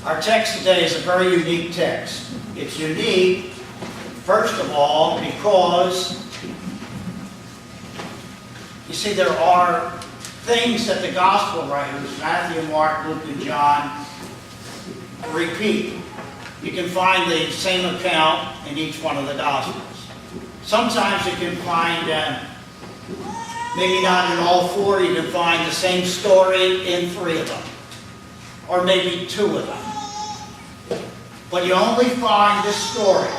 Our text today is a very unique text. It's unique, first of all, because you see there are things that the gospel writers, Matthew, Mark, Luke, and John, repeat. You can find the same account in each one of the gospels. Sometimes you can find, maybe not in all four, you can find the same story in three of them, or maybe two of them. But you only find this story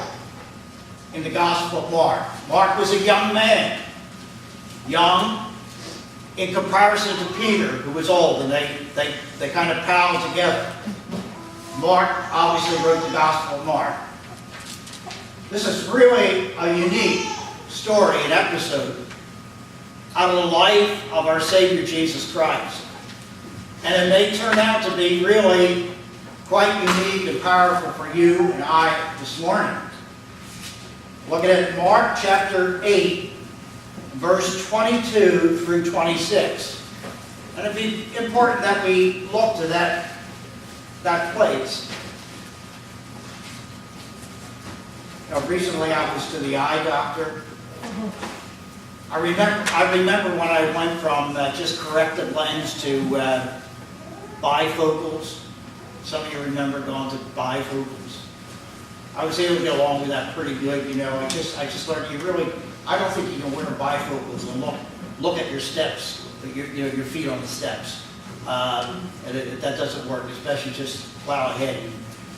in the Gospel of Mark. Mark was a young man, young in comparison to Peter, who was old, and they kind of palled together. Mark obviously wrote the Gospel of Mark. This is really a unique story, an episode out of the life of our Savior Jesus Christ. And it may turn out to be really quite unique and powerful for you and I this morning. Looking at Mark chapter 8, verse 22 through 26. And it'd be important that we look to that place. Recently I was to the eye doctor. I remember when I went from just corrective lens to bifocals. Some of you remember going to bifocals. I was able to get along with that pretty good. I just learned I don't think you can wear bifocals and look at your steps, your feet on the steps. That doesn't work, especially just plow ahead and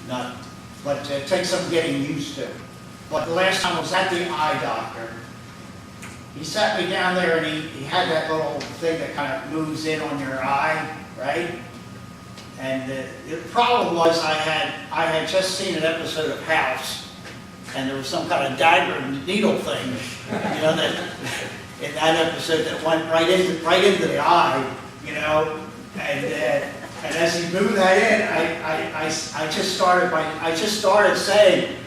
not. But it takes some getting used to. But the last time I was at the eye doctor, he sat me down there and he had that little thing that kind of moves in on your eye, right? And the problem was I had just seen an episode of House, and there was some kind of dagger and needle thing, that in that episode that went right into the eye, and as he moved that in, I just started saying,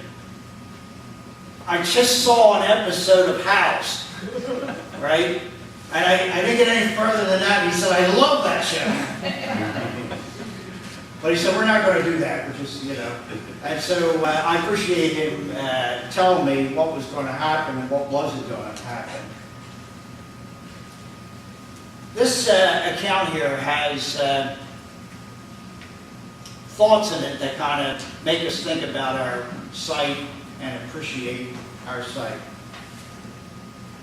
I just saw an episode of House, right? And I didn't get any further than that. He said, I love that show. But he said, we're not going to do that. We're just, And so I appreciate him telling me what was going to happen and what wasn't going to happen. This account here has thoughts in it that kind of make us think about our sight and appreciate our sight.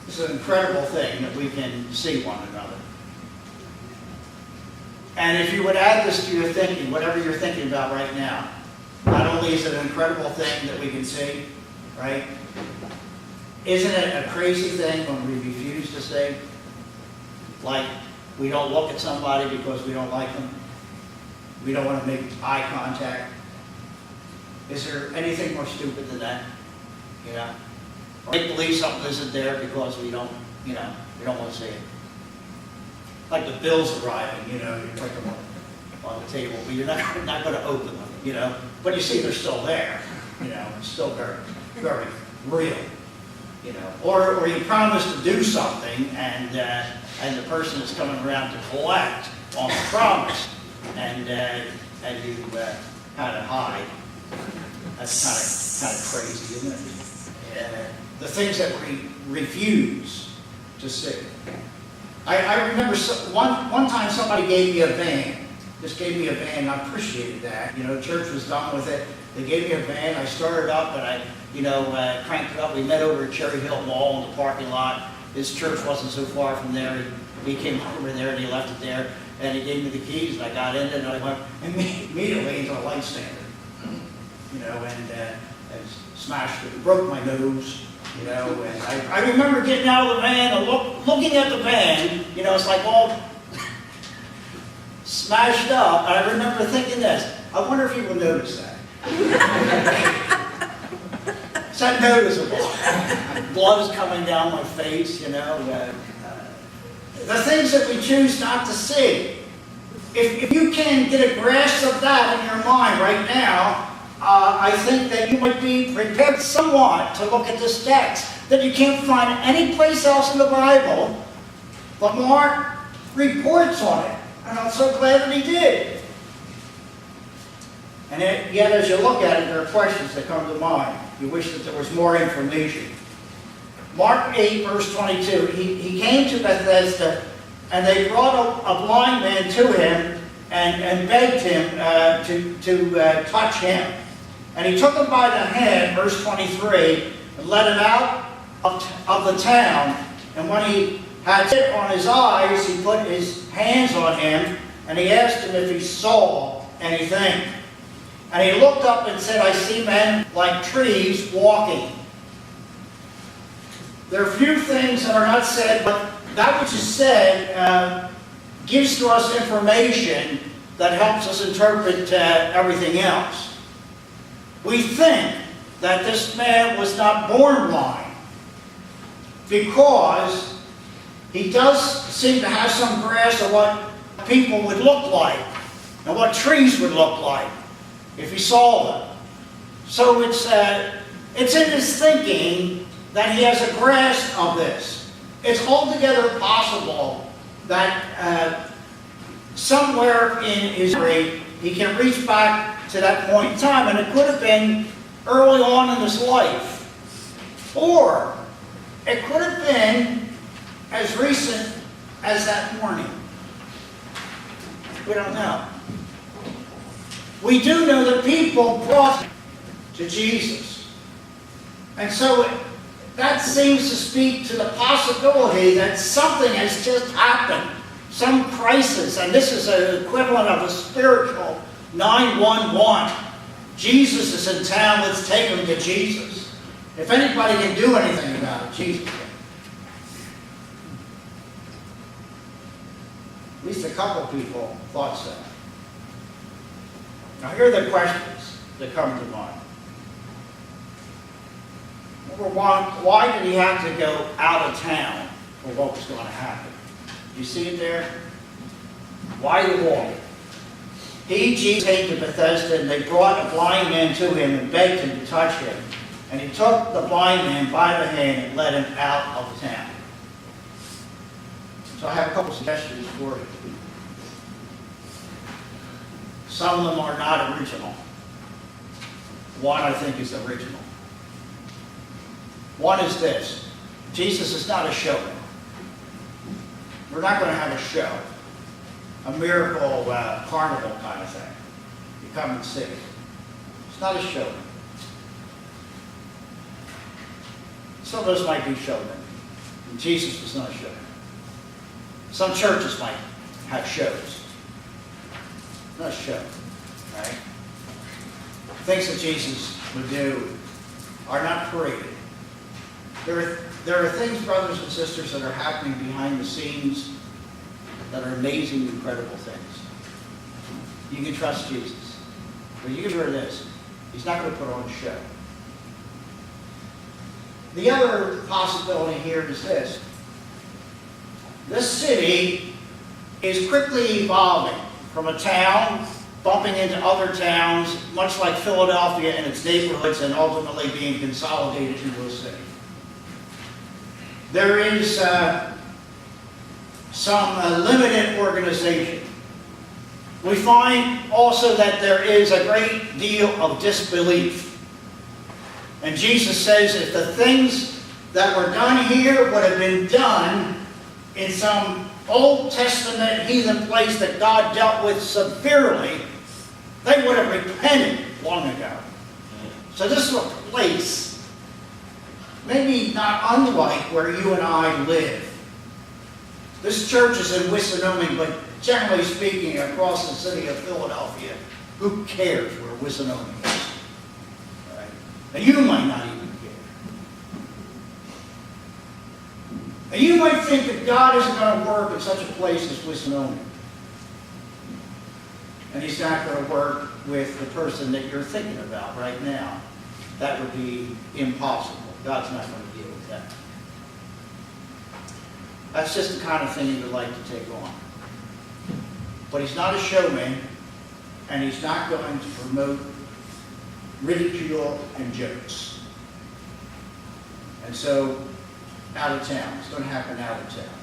It's an incredible thing that we can see one another. And if you would add this to your thinking, whatever you're thinking about right now, not only is it an incredible thing that we can see, right? Isn't it a crazy thing when we refuse to see? Like, we don't look at somebody because we don't like them. We don't want to make eye contact. Is there anything more stupid than that? Or make believe something isn't there because we don't want to see it. Like the bills arriving, you put them on the table, but you're not going to open them, But you see they're still there, it's still very, very real, Or you promise to do something and the person is coming around to collect on the promise, and you kind of hide. That's kind of crazy, isn't it? The things that we refuse to see. I remember one time somebody gave me a van. Just gave me a van, and I appreciated that. Church was done with it. They gave me a van. I started up, and I cranked it up. We met over at Cherry Hill Mall in the parking lot. His church wasn't so far from there. He came over there, and he left it there. And he gave me the keys, and I got in it, and I went immediately into a light standard. And smashed it, broke my nose, and I remember getting out of the van and looking at the van, it's like all smashed up, and I remember thinking this, I wonder if he will notice that. Is that noticeable? Blood is coming down my face, the things that we choose not to see. If you can get a grasp of that in your mind right now, I think that you might be prepared somewhat to look at this text that you can't find any place else in the Bible, but Mark reports on it, and I'm so glad that he did. yet as you look at it, there are questions that come to mind. You wish that there was more information. Mark 8, verse 22, he came to Bethesda, and they brought a blind man to him and begged him to touch him. And he took him by the hand, verse 23, and led him out of the town. And when he had it on his eyes, he put his hands on him, and he asked him if he saw anything. And he looked up and said, I see men like trees walking. There are few things that are not said, but that which is said gives to us information that helps us interpret everything else. We think that this man was not born blind because he does seem to have some grasp of what people would look like and what trees would look like if he saw them. So it's in his thinking that he has a grasp of this. It's altogether possible that somewhere in his history he can reach back to that point in time, and it could have been early on in his life. Or it could have been as recent as that morning. We don't know. We do know that people brought him to Jesus. And so that seems to speak to the possibility that something has just happened, some crisis, and this is an equivalent of a spiritual 911. Jesus is in town, let's take him to Jesus. If anybody can do anything about it, Jesus can. At least a couple people thought so. Now here are the questions that come to mind. Number one, why did he have to go out of town for what was going to happen? You see it there? Why the walk? He, Jesus, came to Bethesda, and they brought a blind man to him and begged him to touch him. And he took the blind man by the hand and led him out of the town. So I have a couple suggestions for you. Some of them are not original. One I think is original. One is this: Jesus is not a showman. We're not going to have a show, a miracle carnival kind of thing. You come and see. It's not a showman. Some of us might be showmen, and Jesus was not a showman. Some churches might have shows. Not a show, right? Things that Jesus would do are not paraded. There are things, brothers and sisters, that are happening behind the scenes that are amazing, incredible things. You can trust Jesus. But you can hear this: he's not going to put on a show. The other possibility here is this: this city is quickly evolving from a town, bumping into other towns, much like Philadelphia and its neighborhoods, and ultimately being consolidated into a city. There is some limited organization. We find also that there is a great deal of disbelief. And Jesus says if the things that were done here would have been done in some Old Testament heathen place that God dealt with severely, they would have repented long ago. So this is a place, maybe not unlike where you and I live. This church is in Wissanomi, but generally speaking, across the city of Philadelphia, who cares where Wissanomi is? Right? And you might not even care. And you might think that God isn't going to work in such a place as Wissanomi. And he's not going to work with the person that you're thinking about right now. That would be impossible. God's not going to deal with that. That's just the kind of thing he would like to take on. But he's not a showman, and he's not going to promote ridicule and jokes. And so, out of town. It's going to happen out of town.